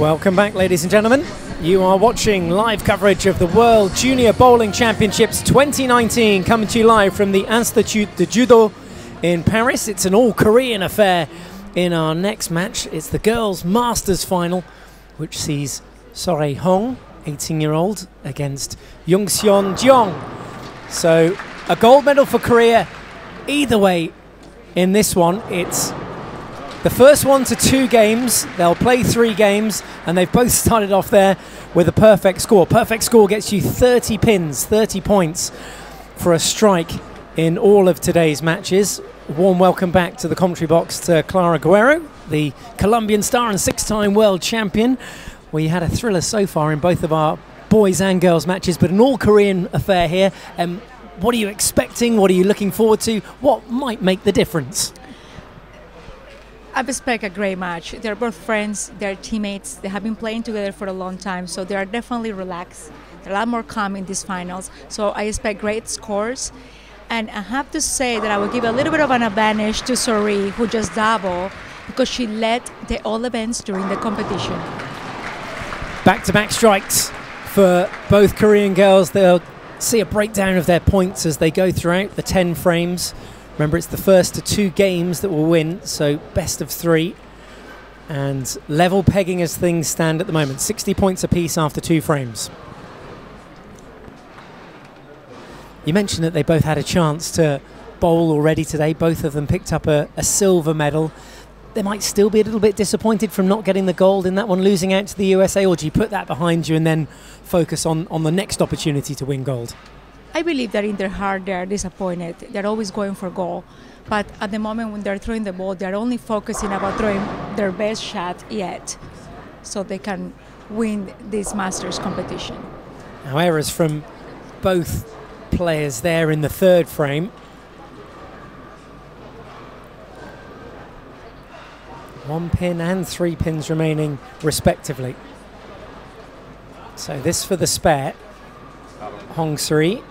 Welcome back, ladies and gentlemen. You are watching live coverage of the World Junior Bowling Championships 2019, coming to you live from the Institut de Judo in Paris. It's an all-Korean affair. In our next match, it's the girls' Masters final, which sees Sorei Hong, 18-year-old, against Youngseon Jeong. So a gold medal for Korea. Either way, in this one, it's the first 1 to 2 games. They'll play 3 games, and they've both started off there with a perfect score. Perfect score gets you 30 pins, 30 points for a strike in all of today's matches. A warm welcome back to the commentary box to Clara Guerrero, the Colombian star and 6-time world champion. We had a thriller so far in both of our boys and girls matches, but an all-Korean affair here. What are you expecting? What are you looking forward to? What might make the difference? I expect a great match. They're both friends, they're teammates, they have been playing together for a long time, so they are definitely relaxed. They're a lot more calm in these finals, so I expect great scores. And I have to say that I will give a little bit of an advantage to Sorei, who just doubled, because she led the all events during the competition. Back-to-back strikes for both Korean girls. They'll see a breakdown of their points as they go throughout the 10 frames. Remember, it's the first to 2 games that will win, so best of 3. And level pegging as things stand at the moment, 60 points apiece after 2 frames. You mentioned that they both had a chance to bowl already today. Both of them picked up a silver medal. They might still be a little bit disappointed from not getting the gold in that one, losing out to the USA, or do you put that behind you and then focus on the next opportunity to win gold? I believe that in their heart they are disappointed. They're always going for goal. But at the moment when they're throwing the ball, they're only focusing about throwing their best shot yet, so they can win this Masters competition. Now, errors from both players there in the 3rd frame. One pin and 3 pins remaining respectively. So this for the spare. Hong Suri.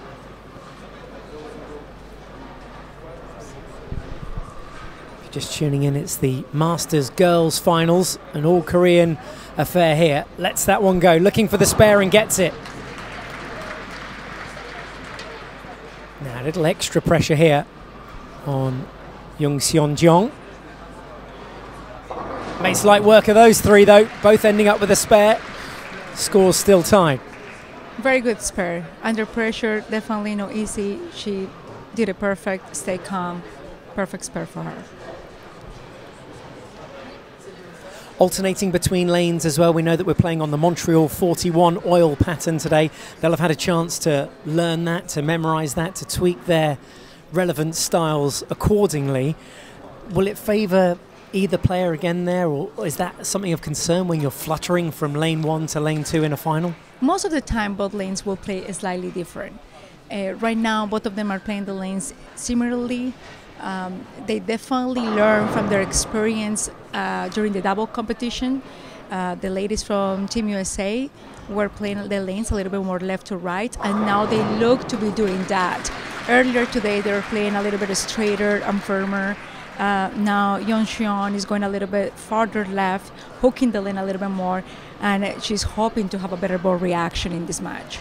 If you're just tuning in, it's the Masters Girls Finals, an all-Korean affair here. Lets that one go, looking for the spare and gets it. Now a little extra pressure here on Youngseon Jeong. Makes light work of those 3 though, both ending up with a spare. Score's still tied. Very good spare. Under pressure, definitely no easy. She did it perfect, stay calm. Perfect spare for her. Alternating between lanes as well. We know that we're playing on the Montreal 41 oil pattern today. They'll have had a chance to learn that, to memorize that, to tweak their relevant styles accordingly. Will it favor either player again there, or is that something of concern when you're fluttering from lane 1 to lane 2 in a final? Most of the time, both lanes will play slightly different. Right now, both of them are playing the lanes similarly. They definitely learn from their experience during the double competition. The ladies from Team USA were playing the lanes a little bit more left to right, and now they look to be doing that. Earlier today, they were playing a little bit straighter and firmer. Now Youngseon is going a little bit farther left, hooking the lane a little bit more, and she's hoping to have a better ball reaction in this match.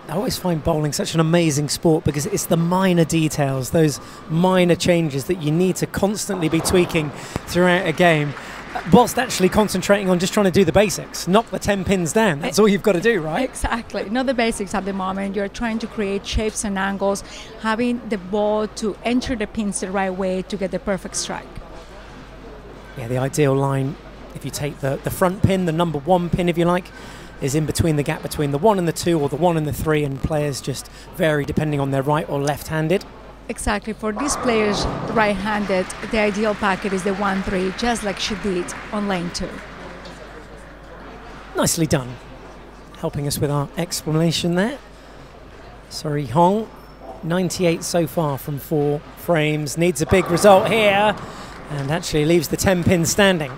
I always find bowling such an amazing sport because it's the minor details, those minor changes that you need to constantly be tweaking throughout a game, whilst actually concentrating on just trying to do the basics, knock the 10 pins down. That's all you've got to do, right? Exactly. Not the basics at the moment. You're trying to create shapes and angles, having the ball to enter the pins the right way to get the perfect strike. Yeah, the ideal line, if you take the front pin, the number 1 pin, if you like, is in between the gap between the 1 and the 2 or the 1 and the 3, and players just vary depending on their right or left-handed. Exactly. For these players right-handed, the ideal packet is the 1-3, just like she did on lane 2. Nicely done. Helping us with our explanation there. Sorei Hong, 98 so far from 4 frames. Needs a big result here, and actually leaves the 10 pin standing.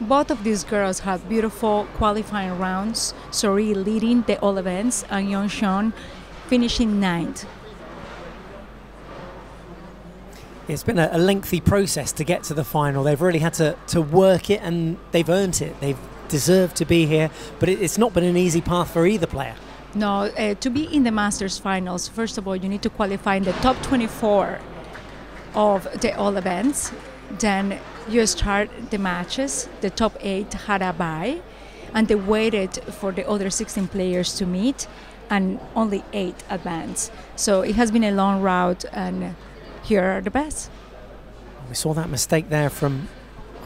Both of these girls had beautiful qualifying rounds. Sorei leading the all events, and Youngseon finishing 9th. It's been a lengthy process to get to the final. They've really had to work it, and they've earned it. They've deserved to be here, but it's not been an easy path for either player. No, to be in the Masters finals, first of all, you need to qualify in the top 24 of all events. Then you start the matches. The top 8 had a bye, and they waited for the other 16 players to meet, and only 8 advanced. So it has been a long route, and here are the best. We saw that mistake there from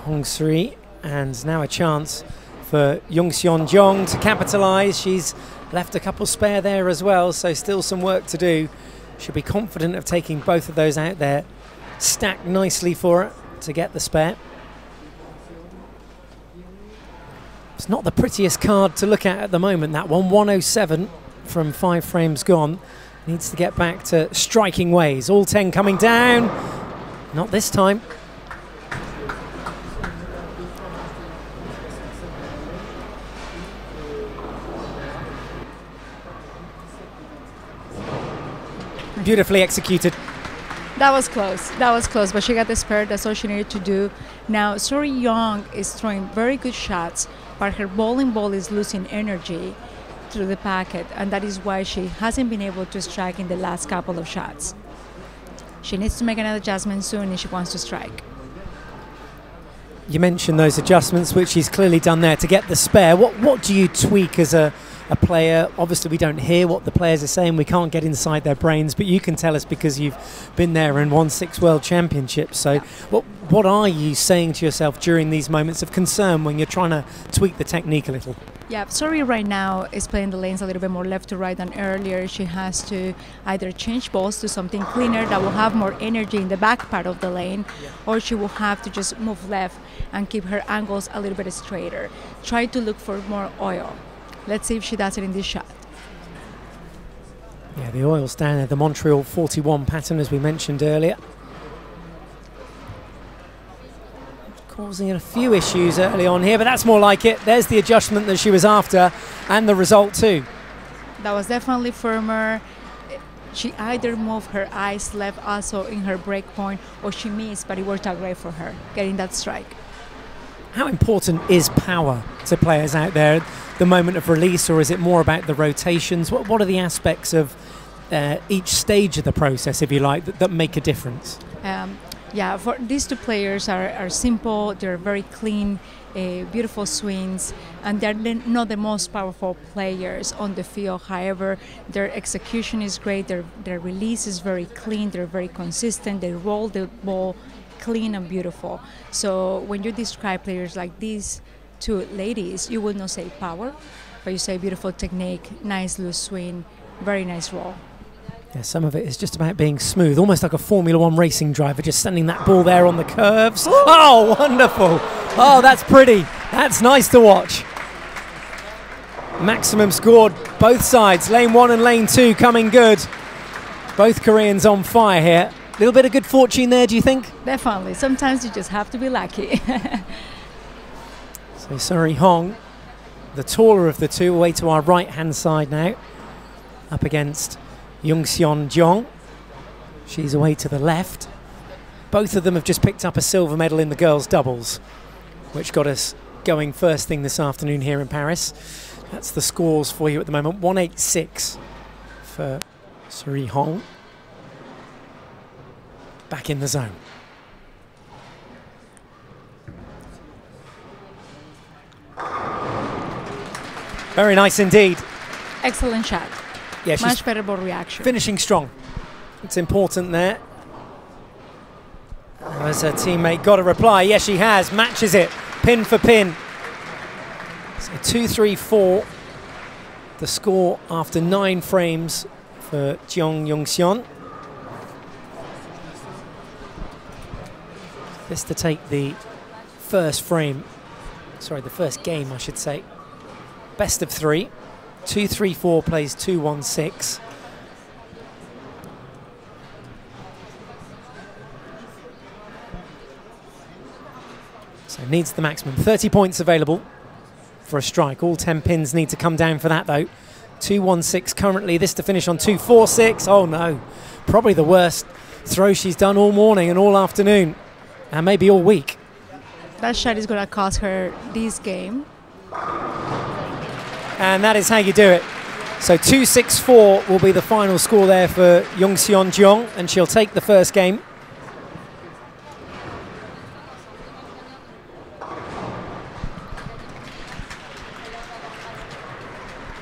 Hong Suri, and now a chance for Jung-Seon Jeong to capitalise. She's left a couple spare there as well, so still some work to do. She'll be confident of taking both of those out there. Stacked nicely for her to get the spare. It's not the prettiest card to look at the moment, that one. 107 from 5 frames gone. Needs to get back to striking ways. All 10 coming down. Not this time. Beautifully executed. That was close, but she got the spare. That's all she needed to do. Now, Suri Young is throwing very good shots, but her bowling ball is losing energy through the packet, and that is why she hasn't been able to strike in the last couple of shots. She needs to make another adjustment soon if she wants to strike. You mentioned those adjustments, which she's clearly done there to get the spare. What do you tweak as a player? Obviously, we don't hear what the players are saying. We can't get inside their brains, but you can tell us because you've been there and won 6 world championships. So what are you saying to yourself during these moments of concern when you're trying to tweak the technique a little? Yeah, Suri right now is playing the lanes a little bit more left to right than earlier. She has to either change balls to something cleaner that will have more energy in the back part of the lane, or she will have to just move left and keep her angles a little bit straighter. Try to look for more oil. Let's see if she does it in this shot. Yeah, the oil's down there, the Montreal 41 pattern, as we mentioned earlier. Causing a few issues early on here, but that's more like it. There's the adjustment that she was after, and the result too. That was definitely firmer. She either moved her eyes left also in her break point, or she missed, but it worked out great for her, getting that strike. How important is power to players out there at the moment of release, or is it more about the rotations? What are the aspects of each stage of the process, if you like, that make a difference? Yeah, for these 2 players are simple, they're very clean, beautiful swings, and they're not the most powerful players on the field. However, their execution is great, their release is very clean, they're very consistent, they roll the ball clean and beautiful. So when you describe players like these 2 ladies, you will not say power, but you say beautiful technique, nice loose swing, very nice roll. Yeah, some of it is just about being smooth, almost like a Formula 1 racing driver, just sending that ball there on the curves. Oh, wonderful. Oh, that's pretty. That's nice to watch. Maximum scored both sides, lane 1 and lane 2 coming good. Both Koreans on fire here. A little bit of good fortune there, do you think? Definitely. Sometimes you just have to be lucky. So Suri Hong, the taller of the 2, away to our right-hand side now, up against Jung-Seon Jeong. She's away to the left. Both of them have just picked up a silver medal in the girls' doubles, which got us going first thing this afternoon here in Paris. That's the scores for you at the moment. 186 for Suri Hong. Back in the zone. Very nice indeed. Excellent shot. Yeah, much better ball reaction. Finishing strong. It's important there. Has her teammate got a reply? Yes, she has. Matches it, pin for pin. So 2-3-4. The score after 9 frames for Jeong Jung-Seon. This to take the first frame. Sorry, the first game, I should say. Best of 3. 2-3-4 plays 2-1-6. So needs the maximum. 30 points available for a strike. All 10 pins need to come down for that though. 2-1-6 currently. This to finish on 2-4-6. Oh no. Probably the worst throw she's done all morning and all afternoon, and maybe all week. That shot is going to cost her this game. And that is how you do it. So 2-6-4 will be the final score there for Young-Seon Jeong, and she'll take the first game.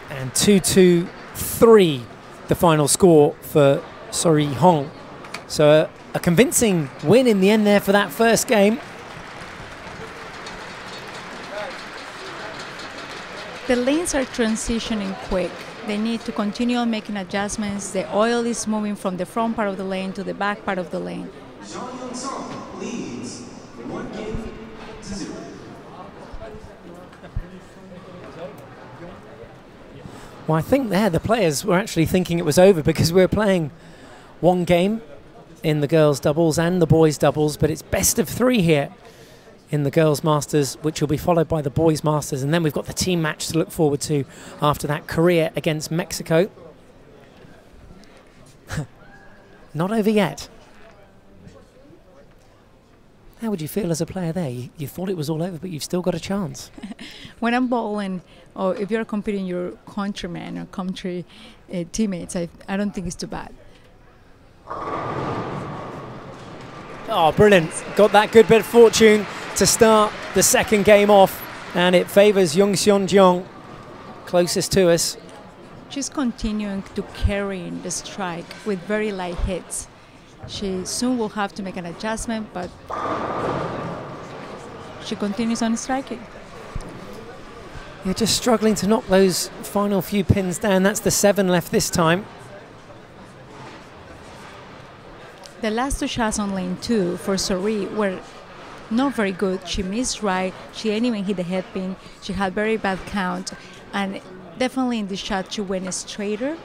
And 2-2-3 the final score for Sori Hong. So a convincing win in the end there for that first game. The lanes are transitioning quick. They need to continue on making adjustments. The oil is moving from the front part of the lane to the back part of the lane. Leads 1-0. Well, I think there the players were actually thinking it was over, because we're playing one game in the girls' doubles and the boys' doubles, but it's best of 3 here in the girls' masters, which will be followed by the boys' masters, and then we've got the team match to look forward to after that, Korea against Mexico. Not over yet. How would you feel as a player there? You thought it was all over, but you've still got a chance. When I'm bowling, or if you're competing your countrymen or country teammates, I don't think it's too bad. Oh, brilliant. Got that good bit of fortune to start the second game off, and it favours Young-Seon Jeong, closest to us. She's continuing to carry the strike with very light hits. She soon will have to make an adjustment, but she continues on striking. You're just struggling to knock those final few pins down. That's the 7 left this time. The last 2 shots on lane 2 for Sori were not very good. She missed right. She didn't even hit the headpin. She had very bad count. And definitely in this shot, she went straighter.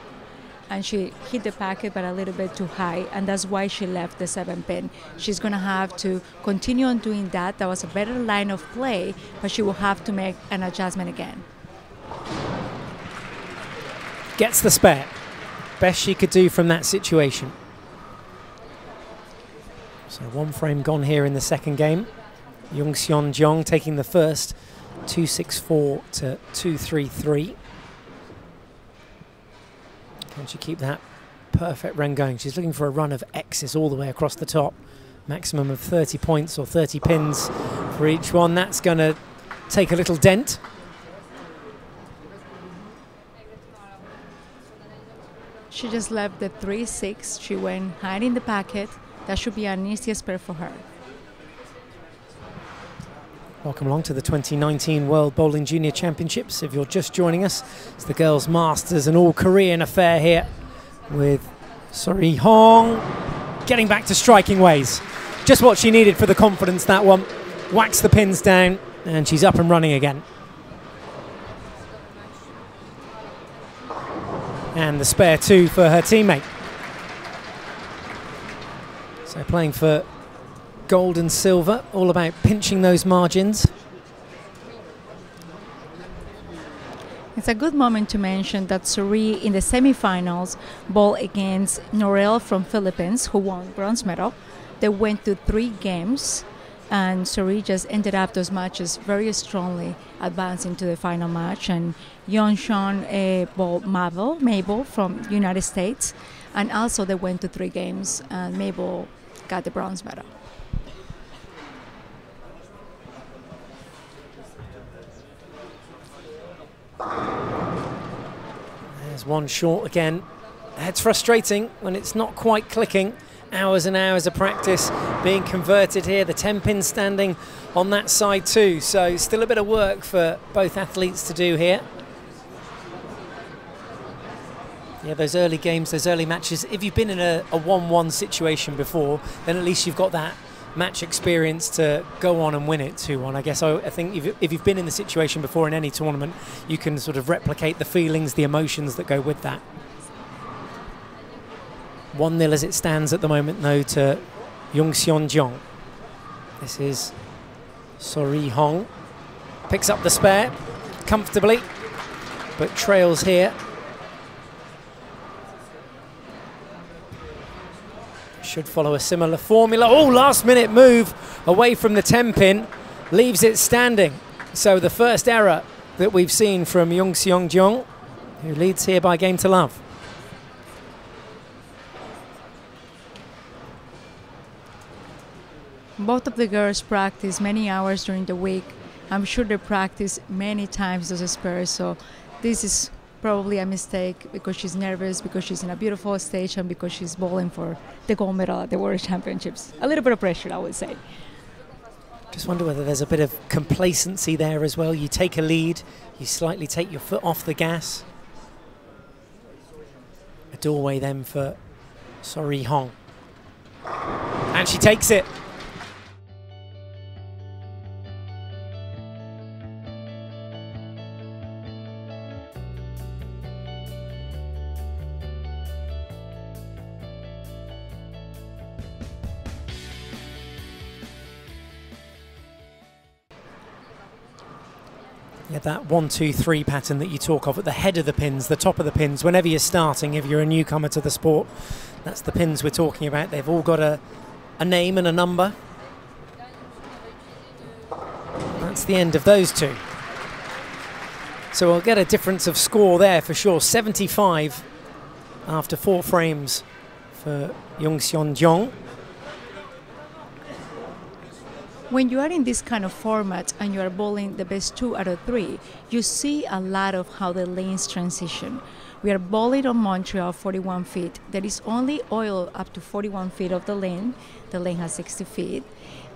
And she hit the packet, but a little bit too high. And that's why she left the 7 pin. She's going to have to continue on doing that. That was a better line of play, but she will have to make an adjustment again. Gets the spare. Best she could do from that situation. So 1 frame gone here in the second game. Young-Seon Jeong taking the first, 2-6-4 to 2-3-3. Can she keep that perfect run going? She's looking for a run of X's all the way across the top. Maximum of 30 points or 30 pins for each one. That's going to take a little dent. She just left the 3-6. She went high in the packet. That should be an easier spare for her. Welcome along to the 2019 World Bowling Junior Championships. If you're just joining us, it's the girls' masters, an all-Korean affair here with Sori Hong getting back to striking ways. Just what she needed for the confidence, that one. Whacks the pins down, and she's up and running again. And the spare 2 for her teammate. So playing for gold and silver, all about pinching those margins. It's a good moment to mention that Sori in the semifinals bowled against Norel from Philippines, who won bronze medal. They went to 3 games, and Sori just ended up those matches very strongly, advancing to the final match. And Young-Seon bowled Mabel from United States, and also they went to 3 games, and Mabel got the bronze medal. There's one short again. It's frustrating when it's not quite clicking. Hours and hours of practice being converted here. The 10 pin standing on that side too. So still a bit of work for both athletes to do here. Yeah, those early games, those early matches, if you've been in a 1-1 situation before, then at least you've got that match experience to go on and win it 2-1. I guess I think if you've been in the situation before in any tournament, you can sort of replicate the feelings, the emotions that go with that. 1-0 as it stands at the moment, though, to Young-Seon Jeong. This is Sori Hong. Picks up the spare comfortably, but trails here. should follow a similar formula. Oh, last minute move away from the 10 pin, leaves it standing. So the first error that we've seen from Jung-Seong-Jeong, who leads here by game to love. Both of the girls practice many hours during the week. I'm sure they practice many times those spares, so this is probably a mistake because she's nervous, because she's in a beautiful stage, and because she's bowling for the gold medal at the World Championships. A little bit of pressure, I would say. Just wonder whether there's a bit of complacency there as well. You take a lead, you slightly take your foot off the gas. A doorway then for Sori Hong. And she takes it. Yeah, that 1, 2, 3 pattern that you talk of at the head of the pins, the top of the pins, whenever you're starting, if you're a newcomer to the sport, that's the pins we're talking about. They've all got a name and a number. That's the end of those two. So we'll get a difference of score there for sure. 75 after 4 frames for Jung-Seong-Jeong. When you are in this kind of format and you are bowling the best 2 out of 3, you see a lot of how the lanes transition. We are bowling on Montreal 41 feet. There is only oil up to 41 feet of the lane. The lane has 60 feet.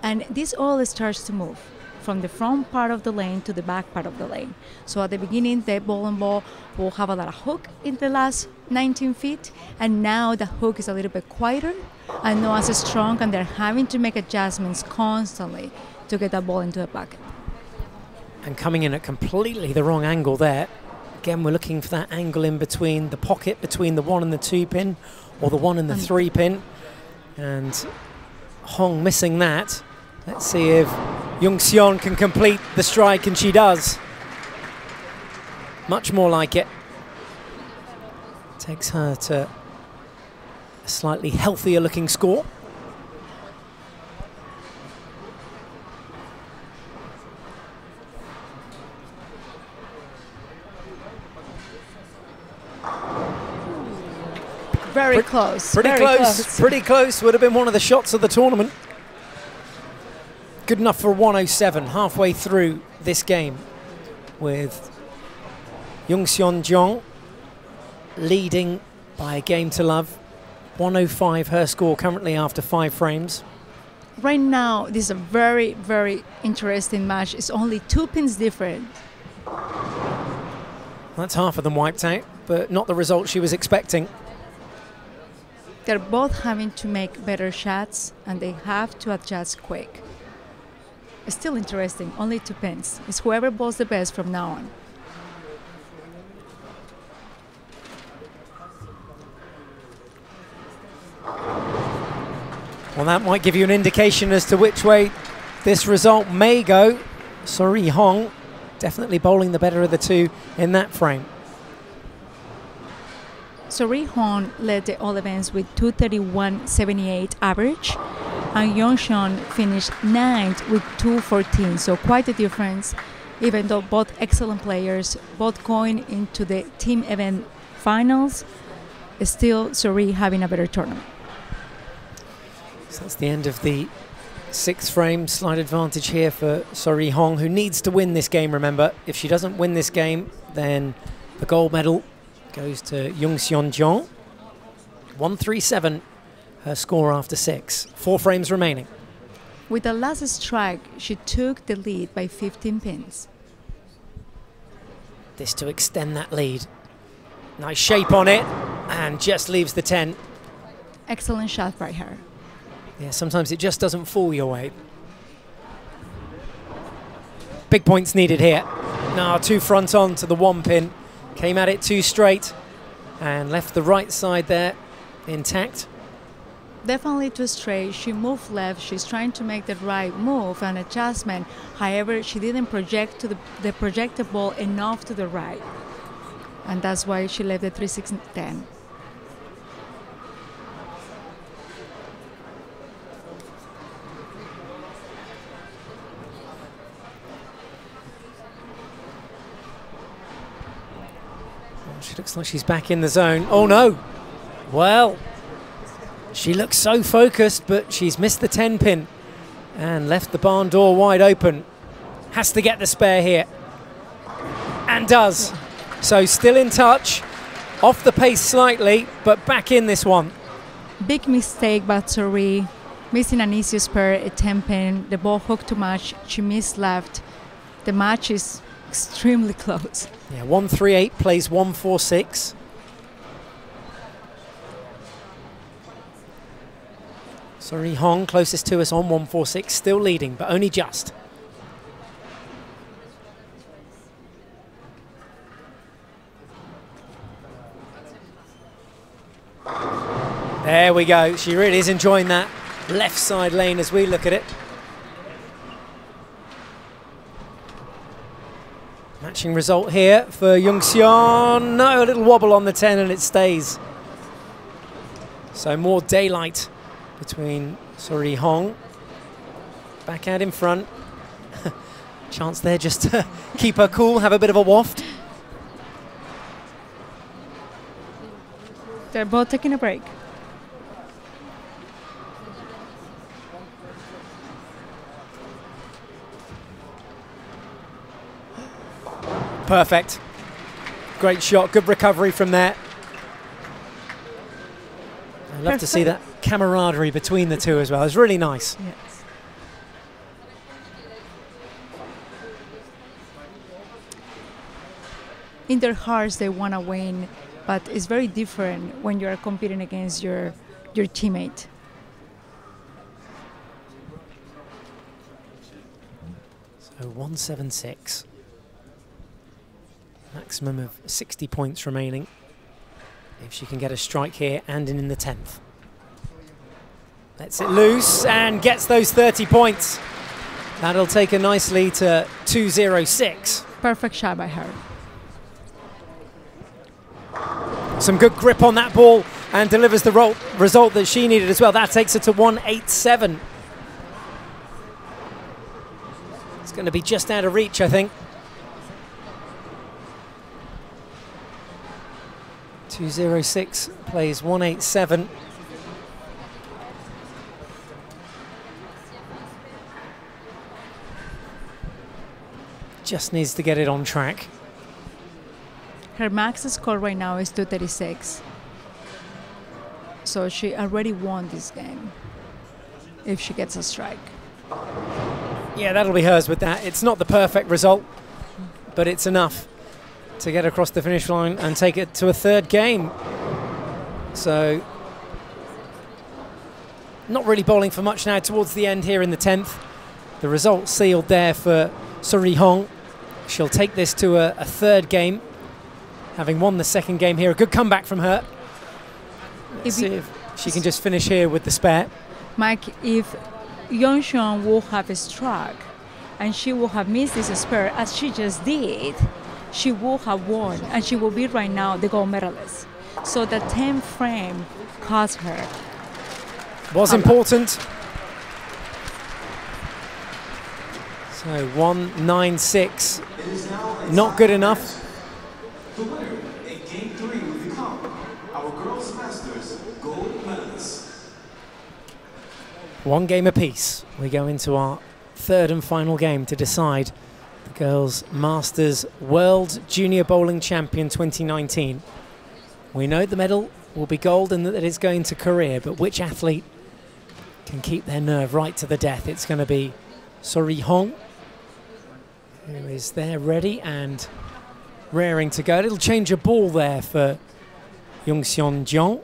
And this oil starts to move from the front part of the lane to the back part of the lane. So at the beginning, the bowling ball will have a lot of hook in the last 19 feet. And now the hook is a little bit quieter and not as strong, and they're having to make adjustments constantly to get that ball into the pocket. And coming in at completely the wrong angle there. Again, we're looking for that angle in between the pocket, between the 1 and the 2 pin, or the 1 and the 3 pin. And Hong missing that. Let's see if Jung-Seong can complete the strike, and she does. Much more like it. Takes her to a slightly healthier looking score. Very close. Pretty close. Pretty close. Would have been one of the shots of the tournament. Good enough for 107 halfway through this game, with Jung-Seong-Jeong leading by a game to love. 105 her score currently after 5 frames. Right now, this is a very, very interesting match. It's only 2 pins different. That's half of them wiped out, but not the result she was expecting. They're both having to make better shots, and they have to adjust quick. It's still interesting, only 2 pins. It's whoever bowls the best from now on. Well, that might give you an indication as to which way this result may go. Sori Hong definitely bowling the better of the 2 in that frame. Sori Hong led the all events with 231.78 average, and Jung-Seong finished 9th with 214, so quite a difference, even though both excellent players, both going into the team event finals, still Sori having a better tournament. So that's the end of the 6th frame. Slight advantage here for Sori Hong, who needs to win this game, remember. If she doesn't win this game, then the gold medal goes to Jung-Seong-Jeong. 137, her score after 6. 4 frames remaining. With the last strike, she took the lead by 15 pins. This to extend that lead. Nice shape on it, and just leaves the 10. Excellent shot by her. Yeah, sometimes it just doesn't fall your way. Big points needed here. Now 2 front on to the 1 pin. Came at it too straight and left the right side there intact. Definitely too straight. She moved left. She's trying to make the right move and adjustment. However, she didn't project to the projected ball enough to the right. And that's why she left the 3-6-10. She looks like she's back in the zone. Oh no! Well, she looks so focused, but she's missed the 10 pin and left the barn door wide open. Has to get the spare here. And does. So still in touch. Off the pace slightly, but back in this one. Big mistake by Sori, missing an easy spare, a 10 pin. The ball hooked too much. She missed left. The match is extremely close. Yeah, 138 plays 146. Sori Hong, closest to us on 146, still leading, but only just. There we go. She really is enjoying that left side lane as we look at it. Matching result here for Jungseon. No, a little wobble on the 10 and it stays. So more daylight between Sori Hong. Back out in front. Chance there just to keep her cool, have a bit of a waft. They're both taking a break. Perfect. Great shot, good recovery from there. I love to see that camaraderie between the two as well. It's really nice. Yes. In their hearts, they want to win, but it's very different when you are competing against your teammate. So 176. Maximum of 60 points remaining if she can get a strike here and in the 10th. Lets it loose and gets those 30 points. That'll take her nicely to 206. Perfect shot by her. Some good grip on that ball and delivers the result that she needed as well. That takes her to 187. It's going to be just out of reach, I think. 206 plays 187. Just needs to get it on track. Her max score right now is 236. So she already won this game if she gets a strike. Yeah, that'll be hers with that. It's not the perfect result, but it's enough to get across the finish line and take it to a third game. So not really bowling for much now towards the end here in the 10th. The result sealed there for Sori Hong. She'll take this to a third game, having won the second game here. A good comeback from her. Let's see if she can just finish here with the spare. Mike, if Jungseon will have struck and she will have missed this spare as she just did, she will have won and she will be right now the gold medalist. So the 10th frame cost her. Was important. So 196, not good enough. The winner in Game 3 will become our Girls Masters gold medalists. One game apiece. We go into our third and final game to decide the Girls Masters World Junior Bowling Champion 2019. We know the medal will be gold and that it's going to Korea, but which athlete can keep their nerve right to the death? It's going to be Sori Hong, who is there ready and raring to go. A little change of ball there for Jungseon Jeong.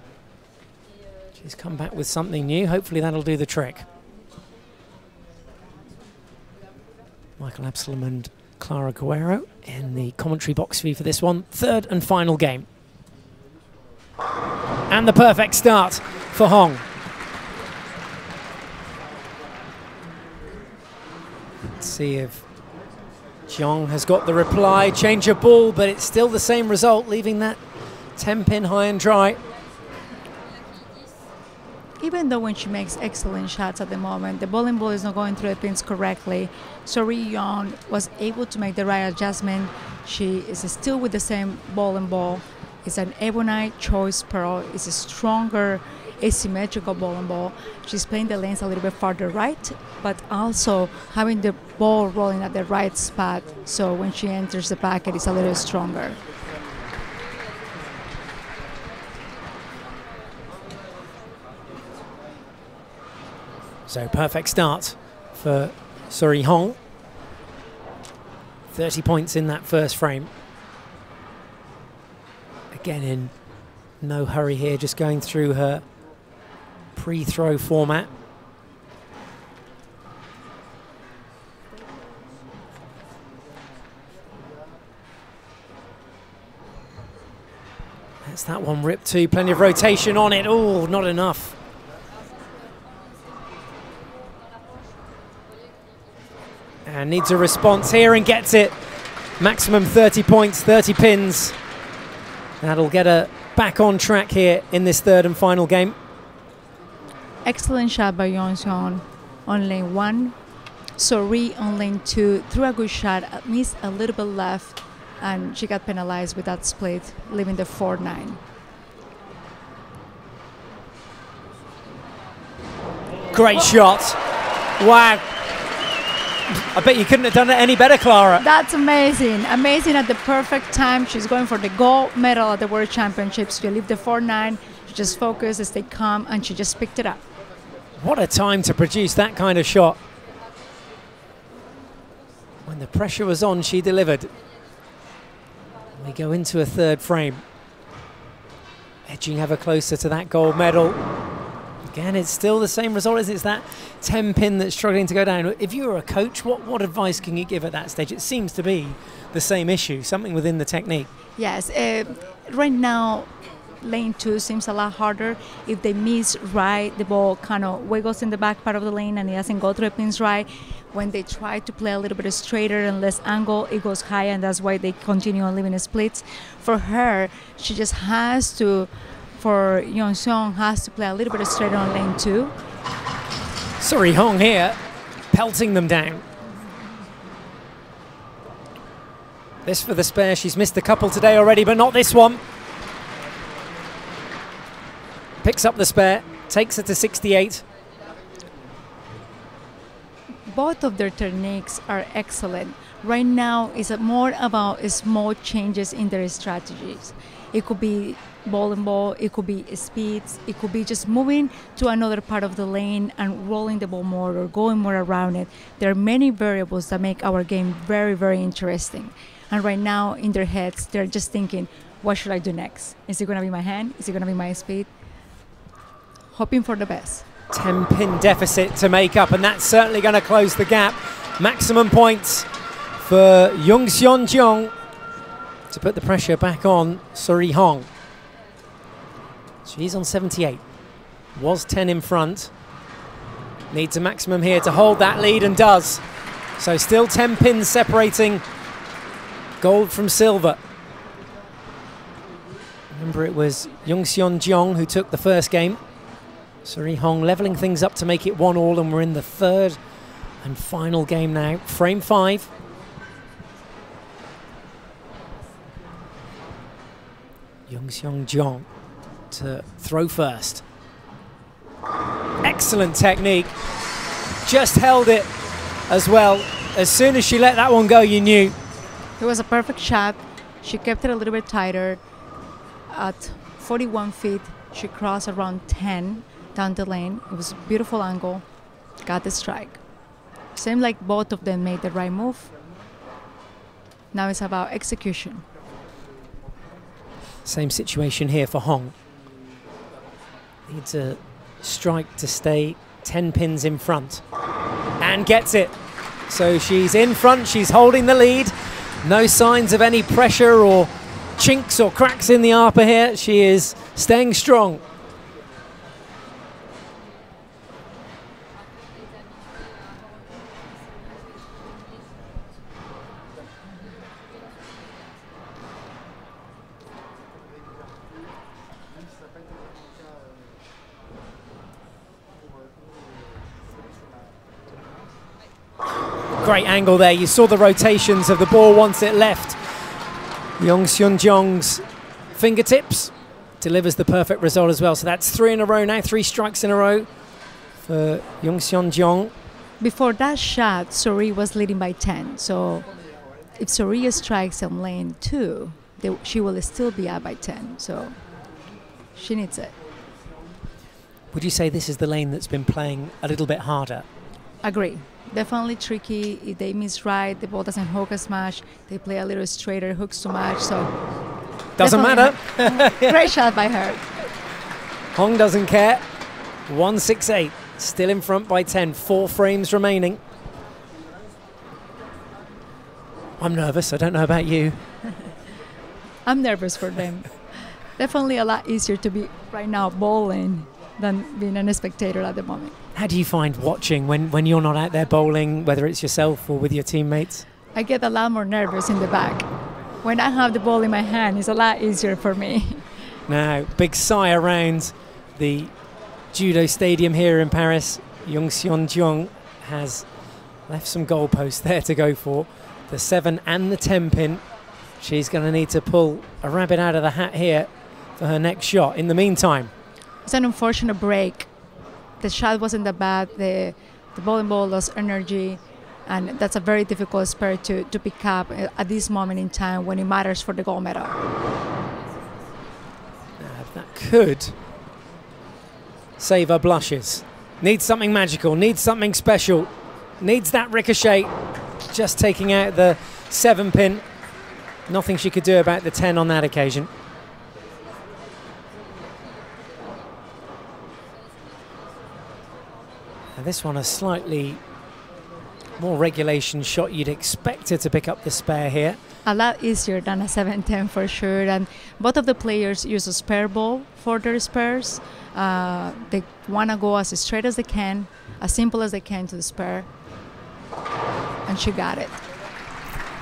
She's come back with something new. Hopefully that'll do the trick. Michael Absalom and Clara Guerrero in the commentary box for you for this one. Third and final game. And the perfect start for Hong. Let's see if Jeong has got the reply. Change of ball, but it's still the same result, leaving that 10 pin high and dry. Even though when she makes excellent shots at the moment, the bowling ball is not going through the pins correctly. Sori Hong was able to make the right adjustment. She is still with the same bowling ball, It's an ebonite choice pearl. It's a stronger, asymmetrical ball. She's playing the lanes a little bit farther right, but also having the ball rolling at the right spot, so when she enters the packet, it's a little stronger. So perfect start for Suri Hong. 30 points in that first frame. Again, in no hurry here, just going through her pre-throw format. That's that one ripped too. Plenty of rotation on it. Oh, not enough. And needs a response here and gets it. Maximum 30 points, 30 pins. That'll get her back on track here in this third and final game. Excellent shot by Yong-Seon on lane 1. Suri on lane 2 threw a good shot, missed a little bit left, and she got penalized with that split, leaving the 4-9. Great shot. Wow. I bet you couldn't have done it any better, Clara. That's amazing. Amazing at the perfect time. She's going for the gold medal at the World Championships. She leave the 4-9. She just focused, stay calm, and she just picked it up. What a time to produce that kind of shot. When the pressure was on, she delivered. We go into a third frame. Edging ever closer to that gold medal. Again, it's still the same result as it's that 10 pin that's struggling to go down. If you were a coach, what advice can you give at that stage? It seems to be the same issue, something within the technique. Yes, right now, lane 2 seems a lot harder. If they miss right, the ball kind of wiggles in the back part of the lane and it doesn't go to the pins right. When they try to play a little bit straighter and less angle, it goes high, and that's why they continue on leaving splits. For her, she just has to, for Yong-Seon, has to play a little bit straighter on lane 2. Suri Hong here, pelting them down. This for the spare. She's missed a couple today already, but not this one. Picks up the spare, takes it to 68. Both of their techniques are excellent. Right now, it's more about small changes in their strategies. It could be ball and ball, it could be speeds, it could be just moving to another part of the lane and rolling the ball more or going more around it. There are many variables that make our game very, very interesting. And right now, in their heads, they're just thinking, what should I do next? Is it going to be my hand? Is it going to be my speed? Hoping for the best. 10 pin deficit to make up, and that's certainly going to close the gap. Maximum points for Yong-Seon Jeong to put the pressure back on Suri Hong. She's on 78. Was 10 in front. Needs a maximum here to hold that lead, and does. So still 10 pins separating gold from silver. Remember, it was Yong-Seon Jeong who took the first game. Suri Hong leveling things up to make it 1-1, and we're in the third and final game now. Frame 5. Yong-Seon Jeong to throw first. Excellent technique. Just held it as well. As soon as she let that one go, you knew. It was a perfect shot. She kept it a little bit tighter. At 41 feet, she crossed around 10 down the lane. It was a beautiful angle. Got the strike. Seemed like both of them made the right move. Now it's about execution. Same situation here for Hong. Needs a strike to stay 10 pins in front. And gets it. So she's in front, she's holding the lead. No signs of any pressure or chinks or cracks in the armor here. She is staying strong. Great angle there. You saw the rotations of the ball once it left Yong-Seon Jeong's fingertips. Delivers the perfect result as well. So that's 3 in a row now, 3 strikes in a row for Yongseon Jeong. Before that shot, Sori was leading by 10. So if Sori strikes on lane 2, she will still be up by 10. So she needs it. Would you say this is the lane that's been playing a little bit harder? Agree. Definitely tricky. If they miss right, the ball doesn't hook as much. They play a little straighter, hooks too much. So doesn't matter. Great shot by her. Hong doesn't care. 168. Still in front by 10. 4 frames remaining. I'm nervous. I don't know about you. I'm nervous for them. Definitely a lot easier to be right now bowling than being a spectator at the moment. How do you find watching when you're not out there bowling, whether it's yourself or with your teammates? I get a lot more nervous in the back. When I have the ball in my hand, it's a lot easier for me. Now, big sigh around the Judo Stadium here in Paris. Yongseon Jeong has left some goalposts there to go for. The 7 and the 10 pin. She's going to need to pull a rabbit out of the hat here for her next shot. In the meantime, it's an unfortunate break. The shot wasn't that bad. The bowling ball lost energy, and that's a very difficult spur to pick up at this moment in time when it matters for the gold medal. That could save her blushes. Needs something magical, needs something special, needs that ricochet. Just taking out the 7 pin. Nothing she could do about the 10 on that occasion. And this one, a slightly more regulation shot. You'd expect her to pick up the spare here. A lot easier than a 7-10 for sure. And both of the players use a spare ball for their spares. They want to go as straight as they can, as simple as they can to the spare. And she got it.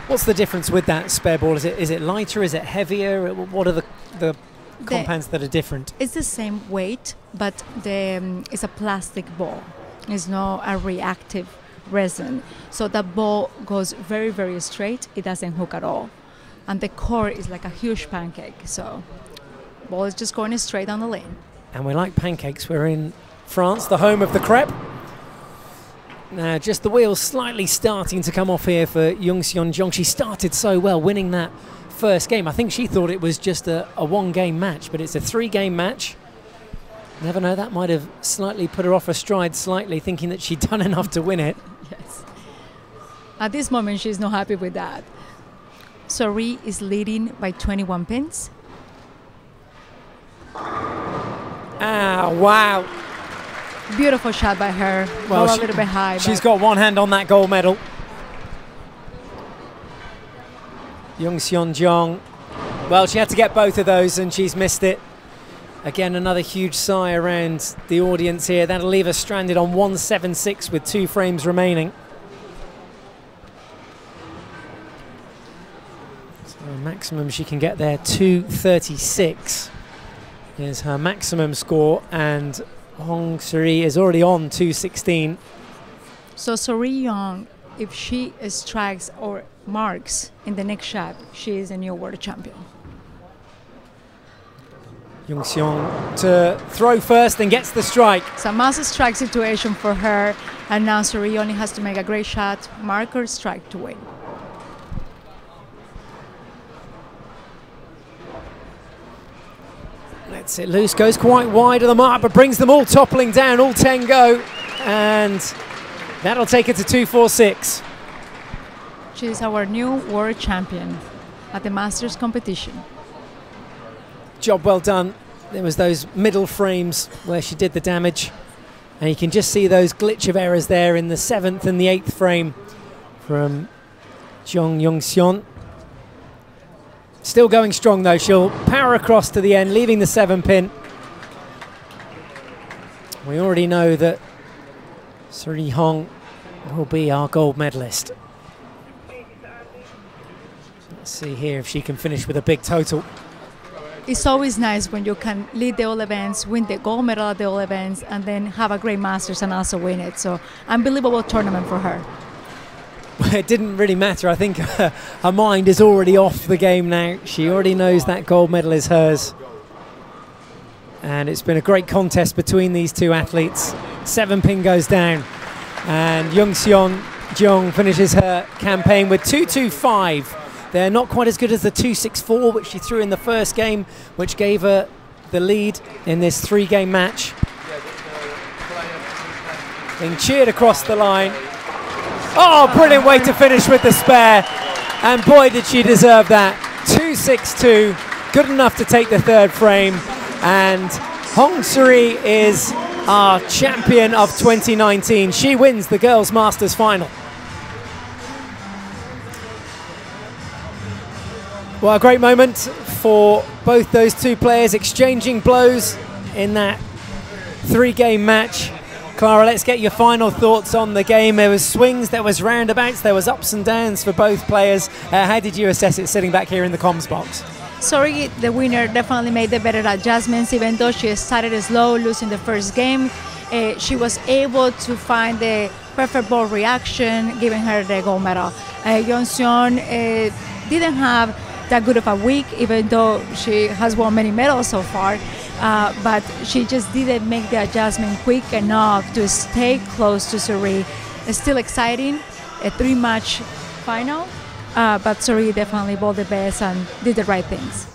What's the difference with that spare ball? Is it lighter? Is it heavier? What are the compounds that are different? It's the same weight, but it's a plastic ball. It's not a reactive resin. So the ball goes very, very straight. It doesn't hook at all. And the core is like a huge pancake. So ball is just going straight down the lane. And we like pancakes. We're in France, the home of the crepe. Now, just the wheels slightly starting to come off here for Yongseon Jeong. She started so well, winning that first game. I think she thought it was just a 1-game match, but it's a 3-game match. Never know, that might have slightly put her off her stride slightly, thinking that she'd done enough to win it. Yes. At this moment, she's not happy with that. Sori is leading by 21 pins. Ah, wow. Beautiful shot by her. Well, a little bit high. She's got one hand on that gold medal. Yongseon Jeong. Well, she had to get both of those and she's missed it. Again, another huge sigh around the audience here. That'll leave her stranded on 176 with 2 frames remaining. So maximum she can get there, 236 is her maximum score, and Hong Suri is already on 216. So Sori Young, if she strikes or marks in the next shot, she is a new world champion. Yongseon to throw first and gets the strike. It's a must strike situation for her, and now Sori only has to make a great shot, mark or strike to win. Lets it loose, goes quite wide of the mark, but brings them all toppling down, all 10 go, and that'll take it to 246. She's our new world champion at the Masters competition. Job well done. There was those middle frames where she did the damage, and you can just see those glitch of errors there in the 7th and the 8th frame from Jeong Yongseon. Still going strong though. She'll power across to the end, leaving the 7 pin. We already know that Suri Hong will be our gold medalist. Let's see here if she can finish with a big total. It's always nice when you can lead the all events, win the gold medal at the all events, and then have a great Masters and also win it. So unbelievable tournament for her. it didn't really matter. I think her mind is already off the game now. She already knows that gold medal is hers. And it's been a great contest between these two athletes. 7 pin goes down. And Youngseon Jeong finishes her campaign with 2.25. They're not quite as good as the 2.64, which she threw in the first game, which gave her the lead in this 3-game match. Being cheered across the line. Oh, brilliant way to finish with the spare. And boy, did she deserve that. 2.62, good enough to take the 3rd frame. And Hong Suri is our champion of 2019. She wins the Girls Masters final. Well, a great moment for both those two players exchanging blows in that 3-game match. Clara, let's get your final thoughts on the game. There was swings, there was roundabouts, there was ups and downs for both players. How did you assess it sitting back here in the comms box? Sori, the winner, definitely made the better adjustments. Even though she started slow, losing the first game, she was able to find the perfect ball reaction, giving her the gold medal. Youngseon didn't have that good of a week, even though she has won many medals so far, but she just didn't make the adjustment quick enough to stay close to Suri. It's still exciting, a 3-match final, but Suri definitely bowled the best and did the right things.